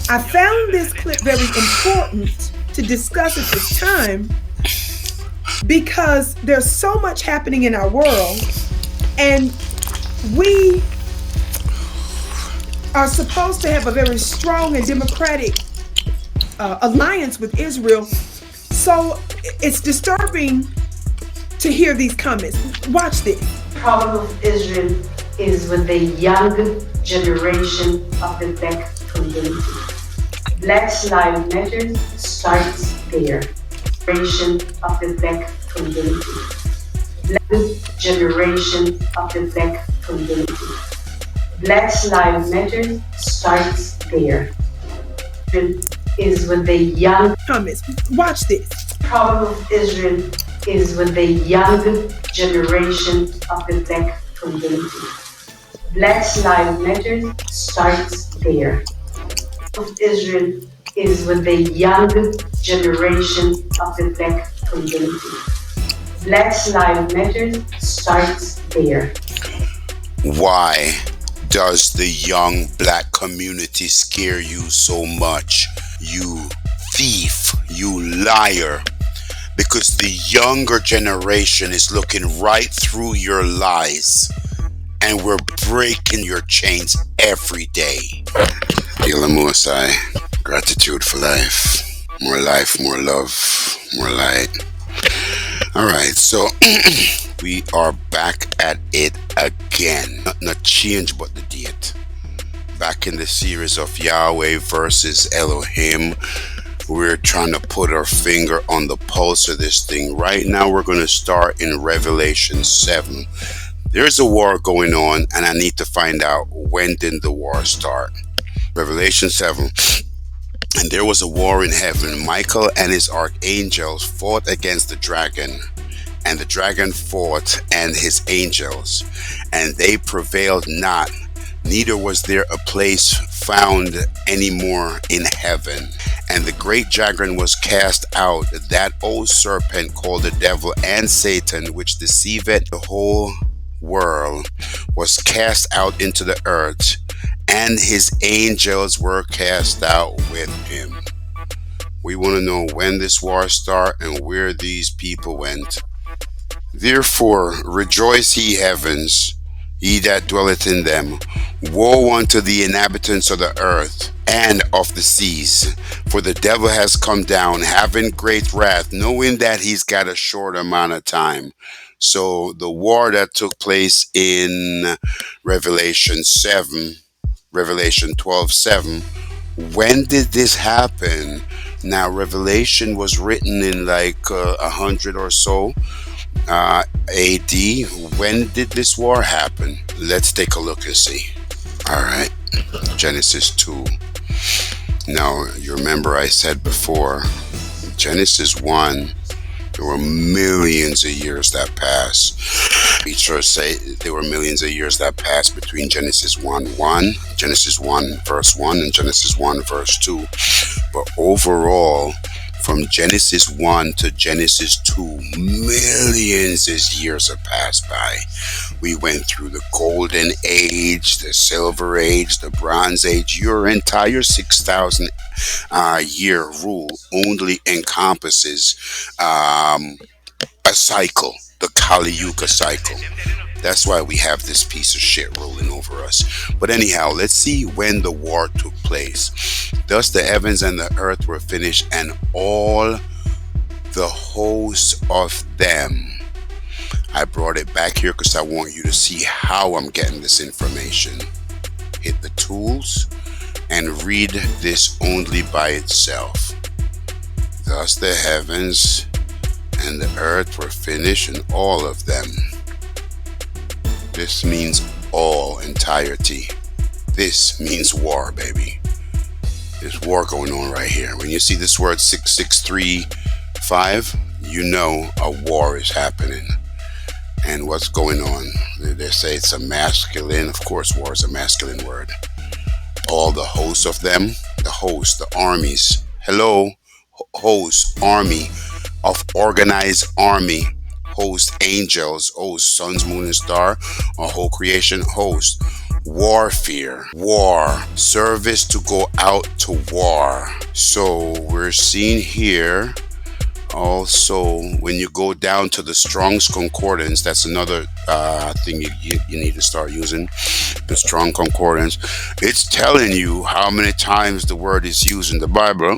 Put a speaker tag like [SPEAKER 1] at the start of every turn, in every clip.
[SPEAKER 1] I found this clip very important to discuss at this time because there's so much happening in our world, and we are supposed to have a very strong and democratic alliance with Israel. So it's disturbing to hear these comments. Watch this.
[SPEAKER 2] The problem of Israel is with the young generation of the black community. Black Lives Matter starts there. Generation of the black community. Black generation of the black community. Black Lives Matter starts there. Is with the young
[SPEAKER 1] comments. Watch this.
[SPEAKER 2] The problem of Israel is with the young generation of the black community. Black Lives Matter starts there. Of Israel is with the young generation of the black community. Black Lives Matter starts there.
[SPEAKER 3] Why does the young black community scare you so much? You thief, you liar. Because the younger generation is looking right through your lies, and we're breaking your chains every day. Elohim, gratitude for life, more love, more light. All right, so we are back at it again. Not change, but the date. Back in the series of Yahweh versus Elohim. We're trying to put our finger on the pulse of this thing. Right now, we're going to start in Revelation 7. There's a war going on, and I need to find out when did the war start. Revelation 7. And there was a war in heaven. Michael and his archangels fought against the dragon. And the dragon fought and his angels. And they prevailed not. Neither was there a place found any more in heaven. And the great dragon was cast out, that old serpent called the devil and Satan, which deceiveth the whole world, was cast out into the earth, and his angels were cast out with him. We want to know when this war started and where these people went. Therefore, rejoice ye heavens, ye that dwelleth in them. Woe unto the inhabitants of the earth and of the seas, for the devil has come down, having great wrath, knowing that he's got a short amount of time. So the war that took place in Revelation 7, Revelation 12:7, when did this happen? Now, Revelation was written in like 100 or so AD. When did this war happen? Let's take a look and see. All right, Genesis 2. Now, you remember I said before, Genesis 1, there were millions of years that passed. We sure say there were millions of years that passed between Genesis 1:1, Genesis 1 verse 1, and Genesis 1 verse 2. But overall, from Genesis 1 to Genesis 2, millions of years have passed by. We went through the golden age, the silver age, the bronze age. Your entire 6,000 year rule only encompasses a cycle, the Kali Yuga cycle. That's why we have this piece of shit rolling over us. But anyhow, let's see when the war took place. Thus the heavens and the earth were finished, and all the hosts of them. I brought it back here because I want you to see how I'm getting this information. Hit the tools and read this only by itself. Thus the heavens and the earth were finished, and all of them. This means all, entirety. This means war, baby. There's war going on right here. When you see this word 6635, you know a war is happening. And what's going on? They say it's a masculine. Of course, war is a masculine word. All the hosts of them, the hosts, the armies. Hello, host, army, of organized army. Host, angels, host, suns, moon, and star, or whole creation, host. warfare, war, service to go out to war. So we're seeing here also, when you go down to the Strong's Concordance, that's another thing you need to start using, the Strong Concordance. It's telling you how many times the word is used in the Bible.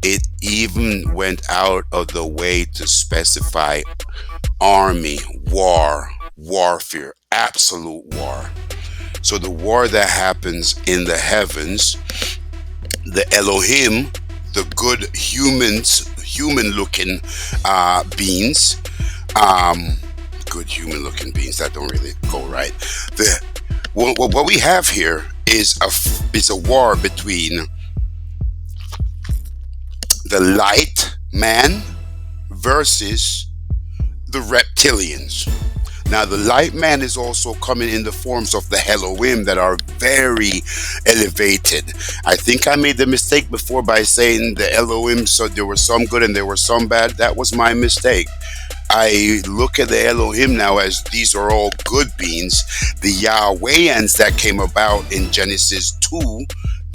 [SPEAKER 3] It even went out of the way to specify army, war, warfare, absolute war. So the war that happens in the heavens, the Elohim, the good human-looking beings, good human-looking beings, that don't really go right. What we have here is a war between the light man versus the reptilians. Now, the light man is also coming in the forms of the Elohim that are very elevated. I think I made the mistake before by saying the Elohim, so there were some good and there were some bad. That was my mistake. I look at the Elohim now as these are all good beings. The Yahwehians that came about in Genesis 2,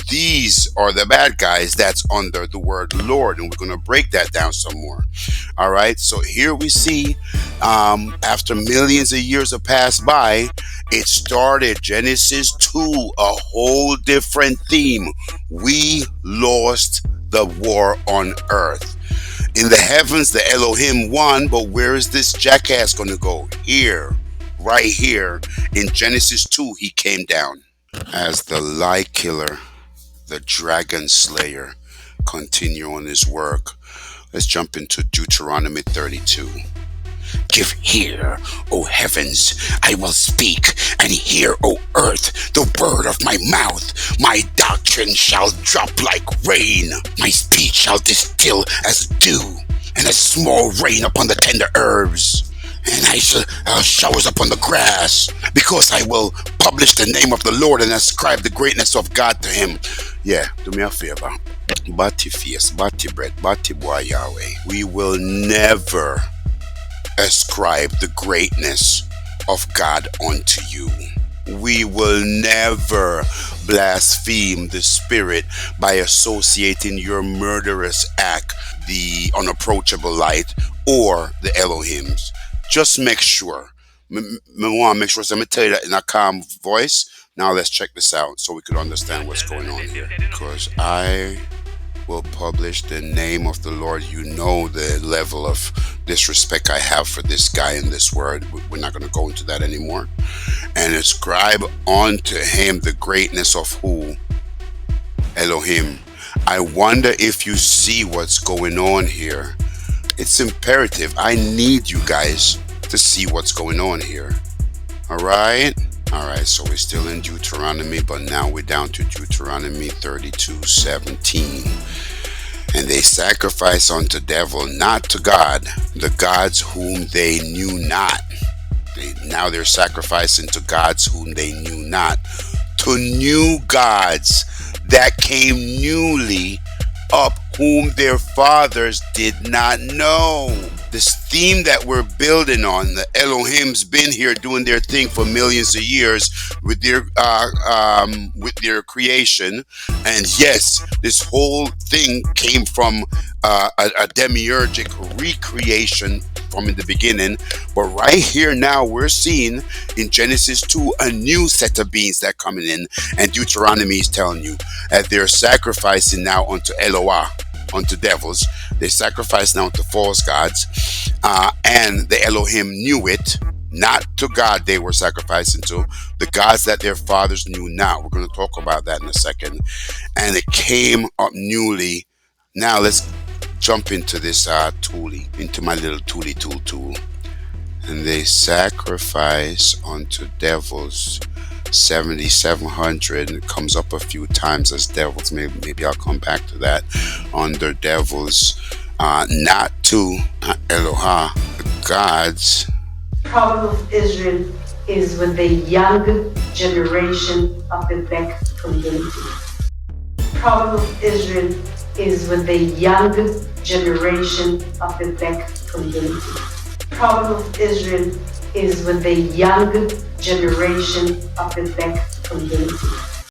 [SPEAKER 3] these are the bad guys that's under the word Lord, and we're going to break that down some more. All right, so here we see after millions of years have passed by, it started Genesis 2, a whole different theme. We lost the war on earth. In the heavens, the Elohim won, but where is this jackass going to go? Here, right here in Genesis 2, he came down as the lie killer, the dragon slayer, continue on his work. Let's jump into Deuteronomy 32. Give ear, O heavens, I will speak, and hear, O earth, the word of my mouth. My doctrine shall drop like rain. My speech shall distill as dew, and as small rain upon the tender herbs. And I shall showers upon the grass, because I will publish the name of the Lord and ascribe the greatness of God to him. Yeah, do me a favor. Bati face, bati bread, bati boy Yahweh. We will never ascribe the greatness of God unto you. We will never blaspheme the Spirit by associating your murderous act, the unapproachable light, or the Elohims. Just make sure. I want to make sure. So let me tell you that in a calm voice. Now let's check this out so we could understand what's going on here. Because I will publish the name of the Lord. You know the level of disrespect I have for this guy and this word. We're not going to go into that anymore. And ascribe unto him the greatness of who? Elohim. I wonder if you see what's going on here. It's imperative. I need you guys to see what's going on here. All right. So we're still in Deuteronomy, but now we're down to Deuteronomy 32:17. And they sacrifice unto devil, not to God, the gods whom they knew not. Now they're sacrificing to gods whom they knew not, to new gods that came newly up, whom their fathers did not know. This theme that we're building on, the Elohim's been here doing their thing for millions of years with their creation, and yes, this whole thing came from a demiurgic recreation from in the beginning. But right here now we're seeing in Genesis 2 a new set of beings that coming in, and Deuteronomy is telling you that they're sacrificing now unto Eloah, unto devils. They sacrifice now to false gods, and the Elohim knew it. Not to God they were sacrificing to, the gods that their fathers knew not. We're going to talk about that in a second. And it came up newly. Now let's jump into this into my little tool. And they sacrifice unto devils 7,700. It comes up a few times as devils. Maybe I'll come back to that. Under devils, not to Eloha, the gods.
[SPEAKER 2] The problem of Israel is with the young generation of the black community. The problem of Israel is with the young generation of the black community. The problem of Israel is with the young generation of the black community.